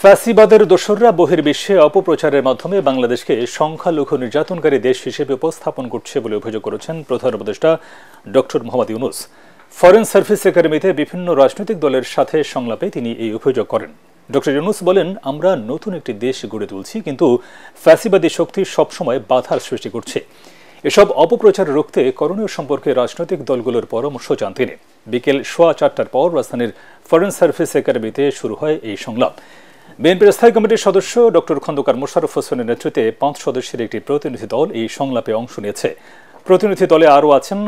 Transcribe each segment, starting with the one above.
ফ্যাসিবাদের দোসররা বহির্বিশ্বে অপপ্রচারের মাধ্যমে বাংলাদেশকে সংখ্যালঘু নির্যাতনকারী দেশ হিসেবে উপস্থাপন করছে বলে অভিযোগ করেছেন প্রধান উপদেষ্টা doctor Mohammad Yunus. Foreign service একাডেমিতে বিভিন্ন রাজনৈতিক দলের সাথে সংলাপে তিনি এই অভিযোগ করেন। ডক্টর ইউনূস বলেন, আমরা নতুন একটি দেশ গড়ে তুলছি, কিন্তু ফ্যাসিবাদী শক্তি সবসময় বাধার সৃষ্টি করছে। এসব অপপ্রচার রুখতে করণীয় সম্পর্কে রাজনৈতিক দলগুলোর পরামর্শ চান তিনি। বিকেল 4:15টার পর রাজধানীর ফরেন সার্ভিস একাডেমিতে শুরু হয় এই সংলাপ। বিএনপির স্থায়ী কমিটির সদস্য ডক্টর খন্দকার মোশাররফ হোসেনের নেতৃত্বে 5 সদস্যের একটি প্রতিনিধি দল এই সংলাপে অংশ নিয়েছে। প্রতিনিধি দলে আরও আছেন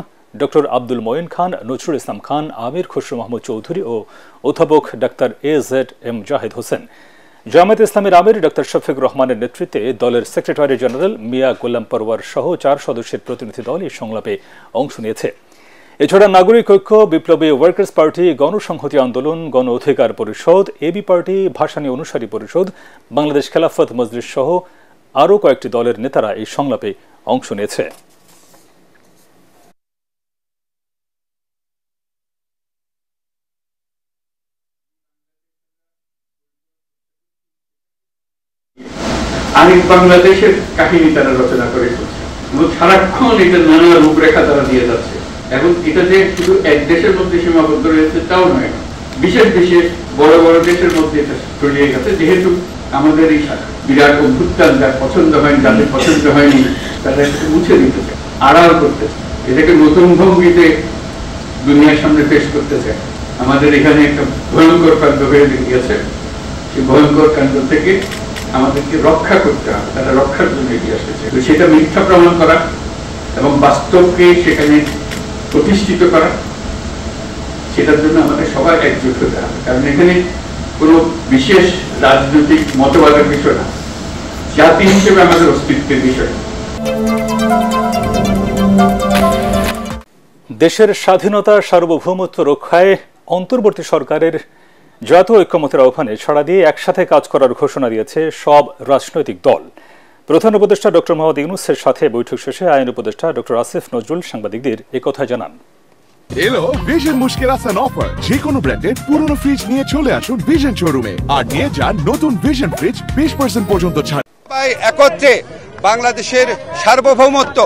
ডক্টর আব্দুল মঈন খান, নজরুল ইসলাম খান, আমির খসরু মাহমুদ চৌধুরী ও অধ্যাপক ডাক্তার AZM জাহিদ হোসেন। জামায়াতে ইসলামীর আমির ডক্টর শফিকুর রহমানের নেতৃত্বে দলের সেক্রেটারি জেনারেল মিয়া গোলাম পরওয়ার সহ 4 সদস্যের প্রতিনিধি দল এই সংলাপে অংশ নিয়েছে। এছাড়া নাগরিক ঐক্য, বিপ্লবী ওয়ার্কার্স পার্টি, গণসংহতি আন্দোলন, গণ অধিকার পরিষদ, এবি পার্টি, ভাসানী অনুসারী পরিষদ, বাংলাদেশ খেলাফত মজলিস সহ আরও কয়েকটি দলের নেতারা এই সংলাপে অংশ নিয়েছে। আরেক বাংলাদেশের কাহিনী তারা রচনা করে ফেলছে এবং সারাক্ষণ এটা নানা রূপরেখা তারা দিয়ে যাচ্ছে। এবং এটা যে শুধু এক দেশের মধ্যে সীমাবদ্ধ রয়েছে তাও নয়, বিশেষ বিশেষ বড় বড় দেশের মধ্যে এটা ছড়িয়ে গেছে। যেহেতু আমাদের এই বিরাট অভ্যুত্থান যার পছন্দ হয়নি, যাদের পছন্দ হয়নি, তারা এটাকে মুছে দিতে চায়, আড়াল করতে চায়, এটাকে নতুন ভঙ্গিতে দুনিয়ার সামনে পেশ করতে চায়। আমাদের এখানে একটা ভয়ঙ্কর কাণ্ড হয়ে গিয়েছে, সেই ভয়ঙ্কর কাণ্ড থেকে আমাদেরকে রক্ষা করতে হবে, তারা রক্ষার জন্য এগিয়ে আসতেছে। তো সেটা মিথ্যা প্রমাণ করা এবং বাস্তবকে সেখানে প্রতিষ্ঠিত করা, সেটার জন্য আমাদের সবাই একজোট হতে হবে। কারণ এখানে কোনো বিশেষ রাজনৈতিক মতবাদের বিষয় না, জাতি হিসেবে আমাদের অস্তিত্বের বিষয়। দেশের স্বাধীনতা সার্বভৌমত্ব রক্ষায় অন্তর্বর্তী সরকারের জাতীয় ঐক্যমত্যের আহ্বানে সাড়া দিয়ে একসাথে কাজ করার ঘোষণা দিয়েছে সব রাজনৈতিক দল। প্রধান উপদেষ্টা ডক্টর মোহাম্মদ ইউনূসের সাথে বৈঠক শেষে আইন উপদেষ্টা ডক্টর আসিফ নজরুল সাংবাদিকদের একথা জানান। এলো ভিশন মুশকিল আসান অফার। যে কোনো ব্র্যান্ডের পুরনো ফ্রিজ নিয়ে চলে আসুন ভিশন শোরুমে আর নিয়ে যান নতুন ভিশন ফ্রিজ 20% পর্যন্ত ছাড়। সবাই একত্রে বাংলাদেশের সার্বভৌমত্ব,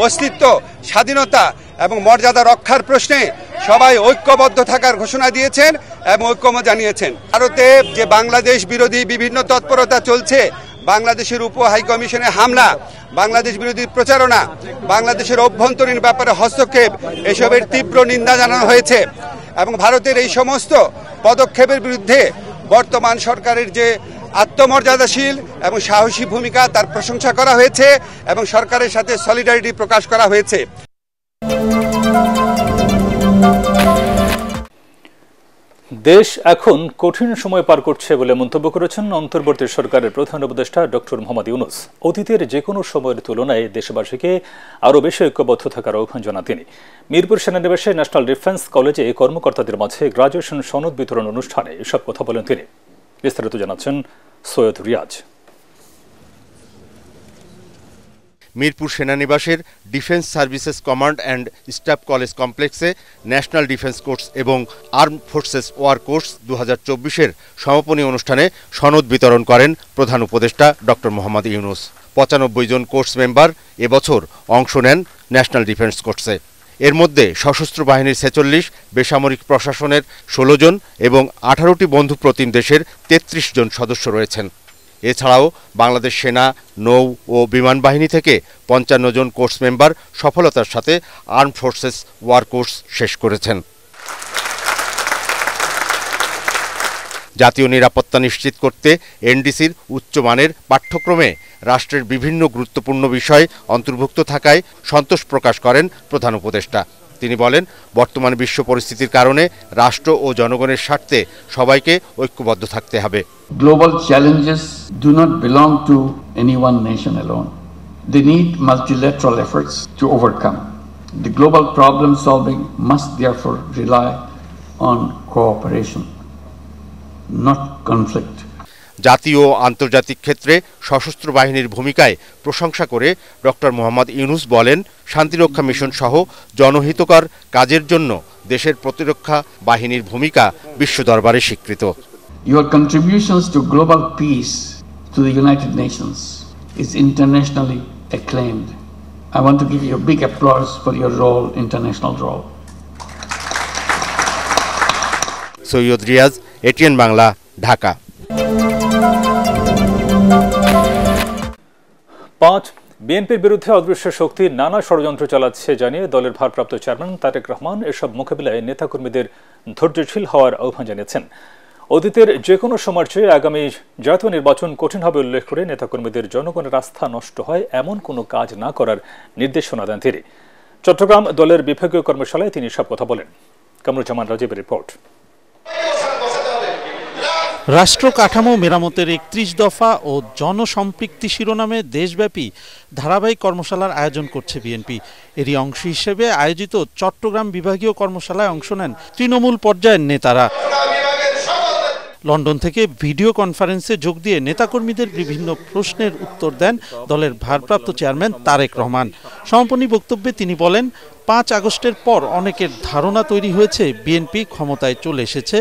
অস্তিত্ব, স্বাধীনতা এবং মর্যাদা রক্ষার প্রশ্নে সবাই ঐক্যবদ্ধ থাকার ঘোষণা দিয়েছেন এবং ঐক্যমত জানিয়েছেন। ভারতে যে বাংলাদেশ বিরোধী বিভিন্ন তৎপরতা চলছে, বাংলাদেশের উপ হাইকমিশনে হামলা, বাংলাদেশ বিরোধী প্রচারণা, বাংলাদেশের অভ্যন্তরীণ ব্যাপারে হস্তক্ষেপ, এসবের তীব্র নিন্দা জানানো হয়েছে এবং ভারতের এই সমস্ত পদক্ষেপের বিরুদ্ধে বর্তমান সরকারের যে আত্মমর্যাদাশীল এবং সাহসী ভূমিকা তার প্রশংসা করা হয়েছে এবং সরকারের সাথে সলিডারিটি প্রকাশ করা হয়েছে। দেশ এখন কঠিন সময় পার করছে বলে মন্তব্য করেছেন অন্তর্বর্তী সরকারের প্রধান উপদেষ্টা ডক্টর মোহাম্মদ ইউনূস। অতীতের যে কোনো সময়ের তুলনায় দেশবাসীকে আরও বেশি ঐক্যবদ্ধ থাকার আহ্বান জানান তিনি। মিরপুর সেনানিবাসে ন্যাশনাল ডিফেন্স কলেজে কর্মকর্তাদের মাঝে গ্রাজুয়েশন সনদ বিতরণ অনুষ্ঠানে এসব কথা বলেন তিনি। বিস্তারিত জানাচ্ছেন সৈয়দ রিয়াজ। মিরপুর সেনানিবাসের defence services command and staff college কমপ্লেক্সে ন্যাশনাল ডিফেন্স কোর্স এবং আর্ম ফোর্সেস ওয়ার কোর্স 2024-এর সমাপনী অনুষ্ঠানে সনদ বিতরণ করেন প্রধান উপদেষ্টা ডক্টর মোহাম্মদ ইউনূস। 95 জন কোর্স মেম্বার এবছর অংশ নেন ন্যাশনাল ডিফেন্স কোর্সে। এর মধ্যে সশস্ত্র বাহিনীর 46, বেসামরিক প্রশাসনের 16 জন এবং 18টি বন্ধু প্রতিম দেশের 33 জন সদস্য রয়েছেন। এছাড়াও বাংলাদেশ সেনা, নৌ ও বিমান বাহিনী থেকে 55 জন কোর্স মেম্বার সফলতার সাথে আর্ম ফোর্সেস ওয়ার কোর্স শেষ করেছেন। জাতীয় নিরাপত্তা নিশ্চিত করতে এনডিসির উচ্চমানের পাঠ্যক্রমে রাষ্ট্রের বিভিন্ন গুরুত্বপূর্ণ বিষয় অন্তর্ভুক্ত থাকায় সন্তোষ প্রকাশ করেন প্রধান উপদেষ্টা। তিনি বলেন, বর্তমান বিশ্ব পরিস্থিতির কারণে রাষ্ট্র ও জনগণের স্বার্থে সবাইকে ঐক্যবদ্ধ থাকতে হবে। Global challenges do not belong to any one nation alone. They need multilateral efforts to overcome. The global problem solving must therefore rely on cooperation, not conflict. জাতীয় ও আন্তর্জাতিক ক্ষেত্রে সশস্ত্র বাহিনীর ভূমিকায় প্রশংসা করে ডক্টর মোহাম্মদ ইউনূস বলেন, শান্তিরক্ষা মিশন সহ জনহিতকর কাজের জন্য দেশের প্রতিরক্ষা বাহিনীর ভূমিকা বিশ্ব দরবারে স্বীকৃত। Your contributions to global peace to the United Nations is internationally acclaimed. I want to give you a big applause for your role, international role. Syed Riaz, ATN Bangla, Dhaka. 5. বিএনপির বিরুদ্ধে অদৃশ্য শক্তি নানা ষড়যন্ত্র চালাচ্ছে জানিয়ে দলের ভারপ্রাপ্ত চেয়ারম্যান তারেক রহমান এসব মোকাবিলায় নেতাকর্মীদের ধৈর্যশীল হওয়ার আহ্বান জানিয়েছেন। অতীতের যে কোনো সময়ের চেয়ে আগামী জাতীয় নির্বাচন কঠিন হবে উল্লেখ করে নেতাকর্মীদের জনগণের আস্থা নষ্ট হয় এমন কোনো কাজ না করার নির্দেশনা দেন তিনি। চট্টগ্রাম দলের বিভাগীয় কর্মশালায় তিনি সব কথা বলেন। কামরুজ্জামান রাজীবের রিপোর্ট। রাষ্ট্র কাঠামো মেরামতের 31 দফা ও জনসম্পৃক্তি শিরোনামে দেশব্যাপী ধারাবাহিক কর্মশালার আয়োজন করছে বিএনপি। এরই অংশ হিসেবে আয়োজিত চট্টগ্রাম বিভাগীয় কর্মশালায় অংশ নেন তৃণমূল পর্যায়ের নেতারা। লন্ডন থেকে ভিডিও কনফারেন্সে যোগ দিয়ে নেতাকর্মীদের বিভিন্ন প্রশ্নের উত্তর দেন দলের ভারপ্রাপ্ত চেয়ারম্যান তারেক রহমান। সমাপনী বক্তব্যে তিনি বলেন, 5 আগস্টের পর অনেকের ধারণা তৈরি হয়েছে বিএনপি ক্ষমতায় চলে এসেছে।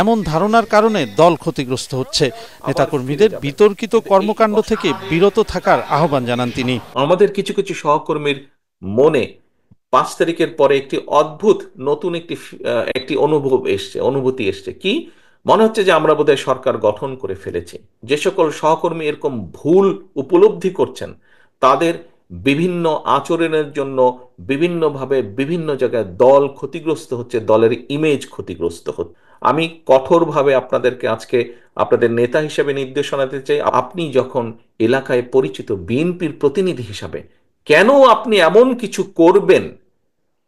এমন ধারণার কারণে দল ক্ষতিগ্রস্ত হচ্ছে। নেতাকর্মীদের বিতর্কিত কর্মকাণ্ড থেকে বিরত থাকার আহ্বান জানান তিনি। আমাদের কিছু কিছু সহকর্মীর মনে 5 তারিখের পরে একটি অদ্ভুত নতুন একটি অনুভূতি এসছে। কি মনে হচ্ছে যে আমরা বোধহয় সরকার গঠন করে ফেলেছি। যে সকল সহকর্মী এরকম ভুল উপলব্ধি করছেন তাদের বিভিন্ন আচরণের জন্য বিভিন্নভাবে বিভিন্ন জায়গায় দল ক্ষতিগ্রস্ত হচ্ছে, দলের ইমেজ ক্ষতিগ্রস্ত হচ্ছে। আমি কঠোরভাবে আপনাদেরকে আজকে আপনাদের নেতা হিসেবে নির্দেশনা দিতে চাই, আপনি যখন এলাকায় পরিচিত বিএনপির প্রতিনিধি হিসাবে কেন আপনি এমন কিছু করবেন,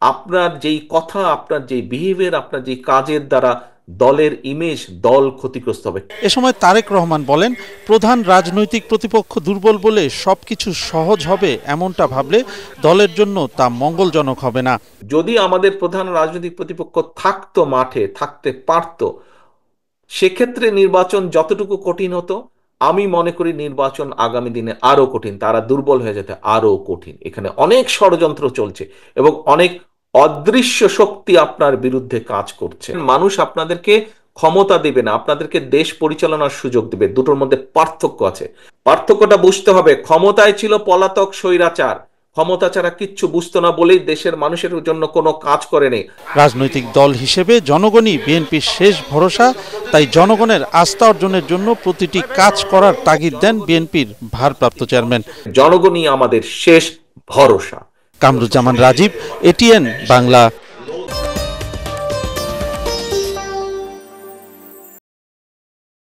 আপনার যেই কথা, আপনার যেই বিহেভিয়ার, আপনার যেই কাজের দ্বারা দলের ইমেজ, দল ক্ষতিগ্রস্ত হবে। এ সময় তারেক রহমান বলেন, প্রধান রাজনৈতিক প্রতিপক্ষ দুর্বল বলে সবকিছু সহজ হবে এমনটা ভাবলে দলের জন্য তা মঙ্গলজনক হবে না। যদি আমাদের প্রধান রাজনৈতিক প্রতিপক্ষ থাকতো, মাঠে থাকতে পারত, সেক্ষেত্রে নির্বাচন যতটুকু কঠিন হতো, আমি মনে করি নির্বাচন আগামী দিনে আরো কঠিন, তারা দুর্বল হয়ে যেতে আরো কঠিন। এখানে অনেক ষড়যন্ত্র চলছে এবং অনেক অদৃশ্য শক্তি আপনার বিরুদ্ধে কাজ করছে। মানুষ আপনাদেরকে ক্ষমতা দেবে না, আপনাদেরকে দেশ পরিচালনার সুযোগ দেবে। দুটোর মধ্যে পার্থক্য আছে, পার্থক্যটা বুঝতে হবে। ক্ষমতায় ছিল পলাতক স্বৈরাচার, ক্ষমতা ছাড়া কিচ্ছু বুঝতো না বলেই দেশের মানুষের জন্য কোনো কাজ করেনি। রাজনৈতিক দল হিসেবে জনগণই বিএনপির শেষ ভরসা, তাই জনগণের আস্থা অর্জনের জন্য প্রতিটি কাজ করার তাগিদ দেন বিএনপির ভারপ্রাপ্ত চেয়ারম্যান। জনগণই আমাদের শেষ ভরসা। কামরুজ্জামান রাজীব, এটিএন বাংলা।